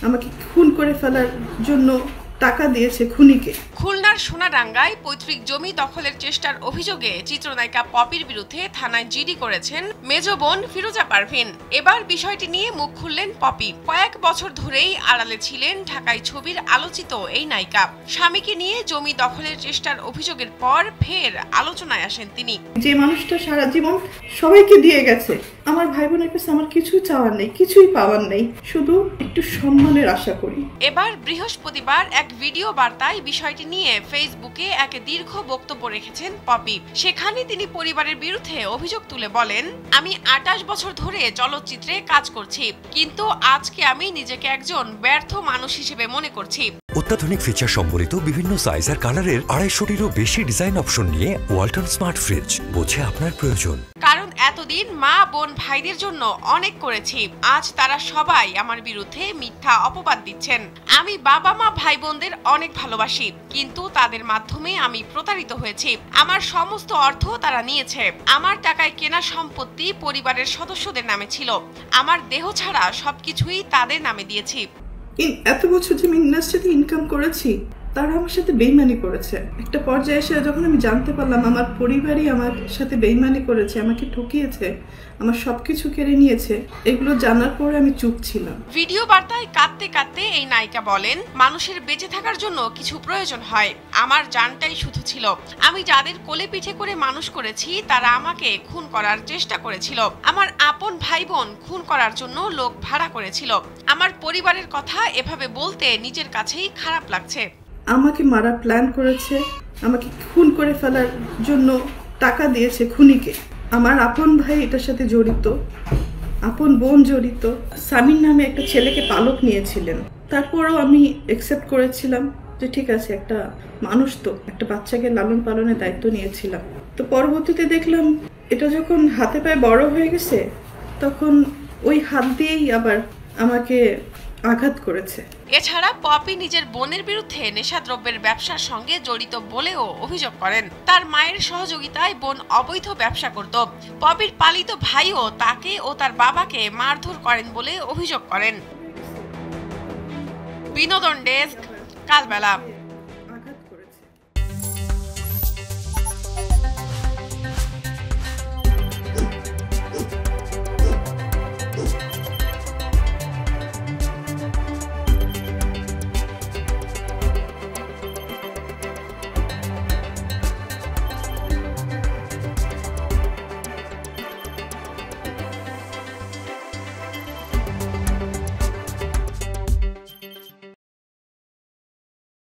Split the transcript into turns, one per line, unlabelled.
আমাকে খুন করে ফেলার জন্য টাকা দিয়েছে খুনিকে।
খুলনার সোনাডাঙ্গায় পৈতৃক জমি দখলের চেষ্টার অভিযোগে চিত্রনায়িকা পপির বিরুদ্ধে থানায় জিডি করেছেন মেজ বোন ফিরোজা পারভিন। এবার বিষয়টি নিয়ে মুখ খুললেন পপি। কয়েক বছর ধরেই আড়ালে ছিলেন ঢাকায় ছবির আলোচিত এই নায়িকা। স্বামীকে নিয়ে জমি দখলের চেষ্টার অভিযোগের পর ফের আলোচনায় আসেন তিনি।
যে মানুষটা সারা জীবন সবাইকে দিয়ে গেছে, আমার ভাই বোনের কাছে আমার কিছু চাওয়ার নেই, কিছুই পাওয়ার নেই, শুধু একটু সম্মানের আশা করি।
এবার বৃহস্পতিবার এক ভিডিও বার্তায় বিষয়টি নিয়ে ফেসবুকে এক দীর্ঘ বক্তব্য রেখেছেন পপি। সেখানে তিনি পরিবারের বিরুদ্ধে অভিযোগ তুলে বলেন, আমি 28 বছর ধরে চলচ্চিত্রে কাজ করছি, কিন্তু আজকে আমি নিজেকে একজন ব্যর্থ মানুষ হিসেবে মনে করছি।
অত্যাধুনিক ফিচার সম্বলিত বিভিন্ন সাইজ আর কালারের 250-টিরও বেশি ডিজাইন অপশন নিয়ে ওয়ালটন স্মার্ট ফ্রিজ, বোঝে আপনার প্রয়োজন।
কারণ এতদিন মা বোন ভাইদের জন্য অনেক করেছি, আজ তারা সবাই আমার বিরুদ্ধে মিথ্যা অপবাদ দিচ্ছেন। আমি বাবা মা ভাই বোনদের অনেক ভালোবাসি, কিন্তু তাদের মাধ্যমে আমি প্রতারিত হয়েছি। আমার সমস্ত অর্থ তারা নিয়েছে। আমার টাকায় কেনা সম্পত্তি পরিবারের সদস্যদের নামে ছিল। আমার দেহ ছাড়া সবকিছুই তাদের নামে দিয়েছি।
এত বছর যে আমি ইন্ডাস্ট্রিতে ইনকাম করেছি, তারা আমার সাথে বেইমানি করেছে। একটা পর্যায়ে এসে যখন আমি জানতে পারলাম আমার পরিবারই আমার সাথে বেইমানি করেছে, আমাকে ঠকিয়েছে, আমার সবকিছু কেড়ে নিয়েছে, এগুলো জানার পরে আমি চুপ ছিলাম।
ভিডিও বার্তায় কাঁদতে কাঁদতে এই নায়িকা বলেন, মানুষের বেঁচে থাকার জন্য কিছু প্রয়োজন হয়, আমার জানটাই শুধু ছিল। আমি যাদের কোলে পিঠে করে মানুষ করেছি তারা আমাকে খুন করার চেষ্টা করেছিল। আমার আপন ভাই বোন খুন করার জন্য লোক ভাড়া করেছিল। আমার পরিবারের কথা এভাবে বলতে নিজের কাছেই খারাপ লাগছে।
আমাকে মারার প্ল্যান করেছে, আমাকে খুন করে ফেলার জন্য টাকা দিয়েছে খুনিকে। আমার আপন ভাই এটার সাথে জড়িত, আপন বোন জড়িত। সামির নামে একটা ছেলেকে পালক নিয়েছিলেন, তারপরেও আমি অ্যাকসেপ্ট করেছিলাম যে ঠিক আছে, একটা মানুষ তো, একটা বাচ্চাকে লালন পালনের দায়িত্ব নিয়েছিলাম। তো পরবর্তীতে দেখলাম এটা যখন হাতে পায়ে বড় হয়ে গেছে, তখন ওই হাত দিয়েই আবার আমাকে আঘাত করেছে।
এছাড়া পপি নিজের বোনের বিরুদ্ধে নেশাদ্রব্যের ব্যবসার সঙ্গে জড়িত বলেও অভিযোগ করেন। তার মায়ের সহযোগিতায় বোন অবৈধ ব্যবসা করত। পপির পালিত ভাইও তাকে ও তার বাবাকে মারধর করেন বলে অভিযোগ করেন। বিনোদন ডেস্ক, কালবেলা।